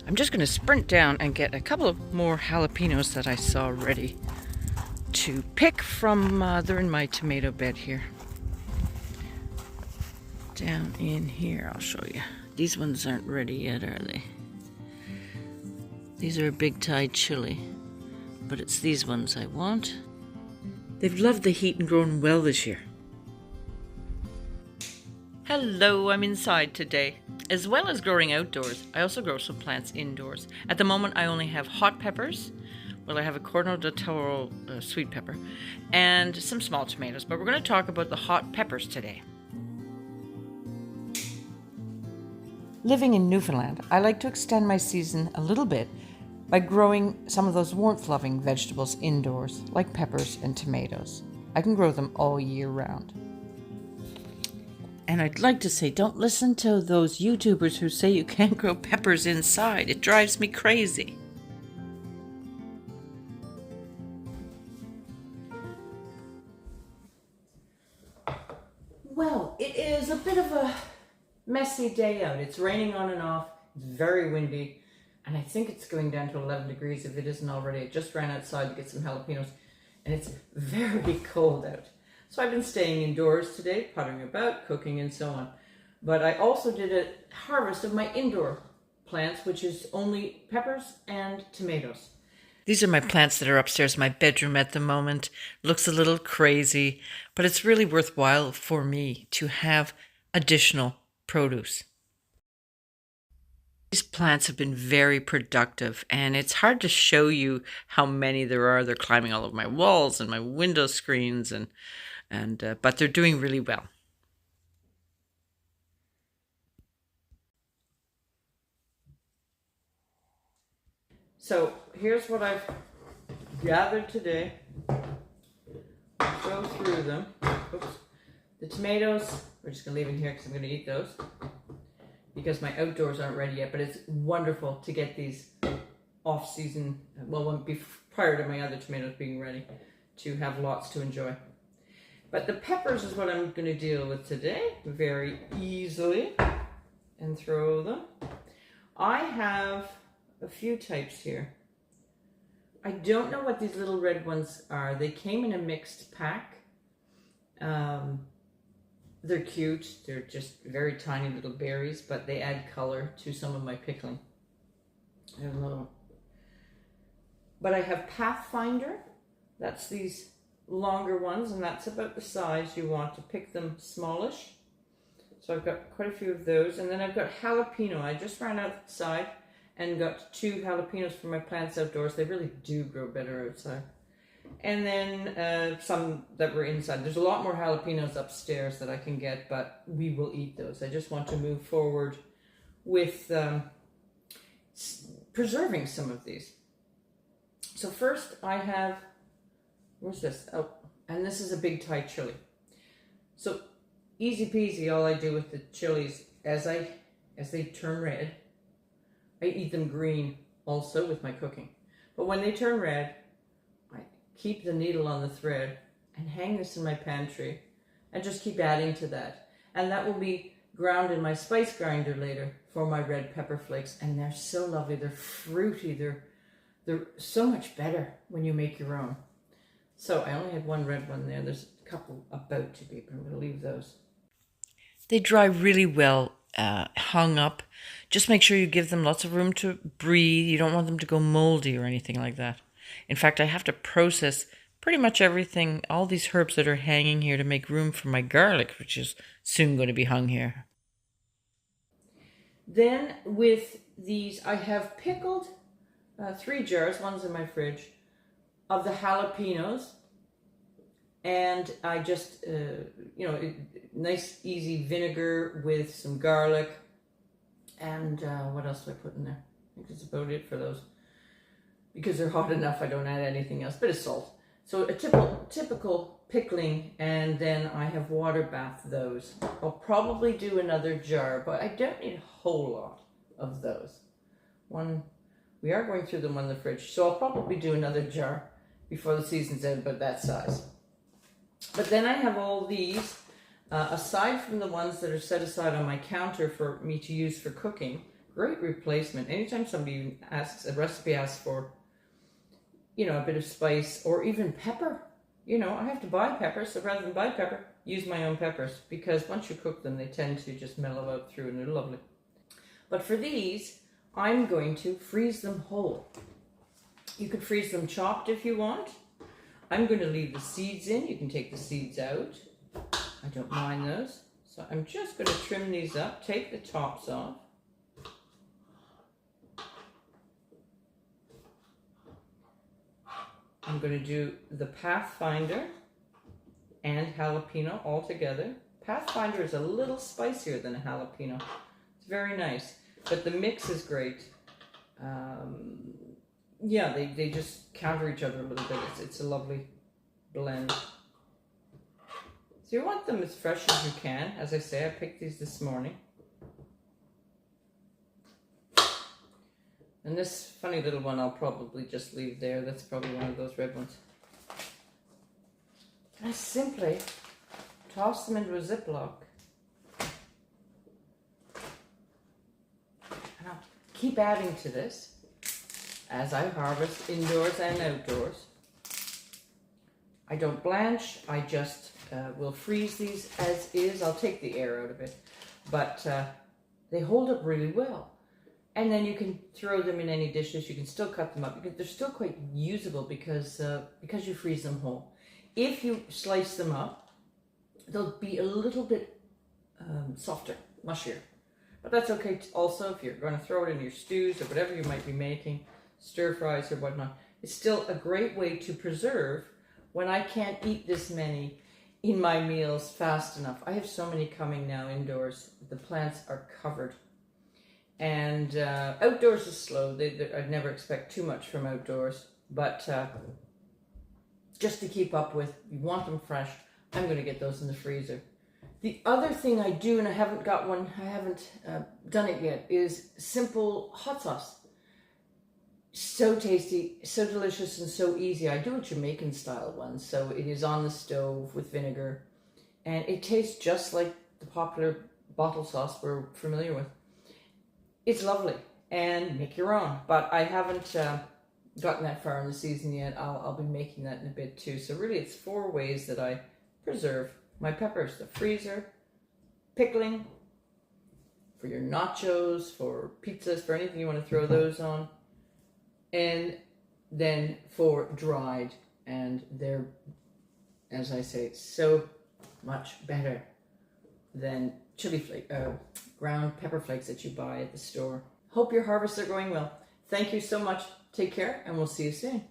I'm just going to sprint down and get a couple of more jalapenos that I saw ready to pick from. They're in my tomato bed here. Down in here, I'll show you. These ones aren't ready yet, are they? These are a big Thai chili, but it's these ones I want. They've loved the heat and grown well this year. Hello, I'm inside today. As well as growing outdoors, I also grow some plants indoors. At the moment, I only have hot peppers. Well, I have a Corno del Toro sweet pepper and some small tomatoes, but we're going to talk about the hot peppers today. Living in Newfoundland, I like to extend my season a little bit by growing some of those warmth-loving vegetables indoors, like peppers and tomatoes. I can grow them all year round. And I'd like to say, don't listen to those YouTubers who say you can't grow peppers inside. It drives me crazy. Well, it is a bit of a messy day out. It's raining on and off. It's very windy. And I think it's going down to 11 degrees if it isn't already. I just ran outside to get some jalapenos. And it's very cold out. So I've been staying indoors today, puttering about, cooking, and so on. But I also did a harvest of my indoor plants, which is only peppers and tomatoes. These are my plants that are upstairs in my bedroom at the moment. Looks a little crazy, but it's really worthwhile for me to have additional produce. These plants have been very productive, and it's hard to show you how many there are. They're climbing all over my walls and my window screens, but they're doing really well. So here's what I've gathered today. I'll go through them. Oops. The tomatoes, we're just going to leave in here because I'm going to eat those because my outdoors aren't ready yet, but it's wonderful to get these off-season, prior to my other tomatoes being ready, to have lots to enjoy. But the peppers is what I'm going to deal with today very easily and throw them. I have a few types here. I don't know what these little red ones are. They came in a mixed pack. They're cute. They're just very tiny little berries, but they add color to some of my pickling. I don't know. But I have Pathfinder. That's these longer ones, and that's about the size you want to pick them smallish. So I've got quite a few of those. And then I've got jalapeno. I just ran outside and got 2 jalapenos for my plants outdoors. They really do grow better outside. And then some that were inside. There's a lot more jalapenos upstairs that I can get, but we will eat those. I just want to move forward with preserving some of these. So first I have, where's this? Oh, and this is a big Thai chili. So easy peasy, all I do with the chilies, as they turn red, I eat them green also with my cooking. But when they turn red, I keep the needle on the thread and hang this in my pantry and just keep adding to that. And that will be ground in my spice grinder later for my red pepper flakes. And they're so lovely. They're fruity. They're so much better when you make your own. So I only had one red one there. There's a couple about to be, but I'm going to leave those. They dry really well hung up. Just make sure you give them lots of room to breathe. You don't want them to go moldy or anything like that. In fact, I have to process pretty much everything, all these herbs that are hanging here to make room for my garlic, which is soon going to be hung here. Then with these, I have pickled 3 jars, one's in my fridge, of the jalapenos. And I just, nice easy vinegar with some garlic. And what else do I put in there? I think that's about it for those. Because they're hot enough, I don't add anything else. Bit of salt. So a typical pickling, and then I have water bath those. I'll probably do another jar, but I don't need a whole lot of those. We are going through them on the fridge, so I'll probably do another jar before the season's out, about that size. But then I have all these, aside from the ones that are set aside on my counter for me to use for cooking, great replacement. Anytime somebody asks, a recipe asks for, you know, a bit of spice or even pepper. You know, I have to buy pepper, so rather than buy pepper, use my own peppers, because once you cook them, they tend to just mellow out through and they're lovely. But for these, I'm going to freeze them whole. You could freeze them chopped if you want. I'm going to leave the seeds in. You can take the seeds out. I don't mind those. So I'm just going to trim these up, take the tops off. I'm going to do the Pathfinder and jalapeno all together. Pathfinder is a little spicier than a jalapeno. It's very nice, but the mix is great. Yeah, they just counter each other a little bit. It's a lovely blend. So you want them as fresh as you can. As I say, I picked these this morning. And this funny little one I'll probably just leave there. That's probably one of those red ones. I simply toss them into a Ziploc. And I'll keep adding to this as I harvest indoors and outdoors. I don't blanch. I just will freeze these as is. I'll take the air out of it. But they hold up really well. And then you can throw them in any dishes. You can still cut them up because they're still quite usable because you freeze them whole. If you slice them up, they'll be a little bit softer, mushier. But that's okay also if you're going to throw it in your stews or whatever you might be making, stir fries or whatnot. It's still a great way to preserve when I can't eat this many in my meals fast enough. I have so many coming now indoors. The plants are covered. And outdoors is slow. I'd never expect too much from outdoors. But just to keep up with, you want them fresh, I'm going to get those in the freezer. The other thing I do, and I haven't done it yet, is simple hot sauce. So tasty, so delicious, and so easy. I do a Jamaican style one, so it is on the stove with vinegar. And it tastes just like the popular bottle sauce we're familiar with. It's lovely, and make your own. But I haven't gotten that far in the season yet. I'll be making that in a bit too. So really it's 4 ways that I preserve my peppers. The freezer, pickling, for your nachos, for pizzas, for anything you want to throw those on. And then for dried. And they're, as I say, so much better than ground pepper flakes that you buy at the store. Hope your harvests are going well. Thank you so much. Take care, and we'll see you soon.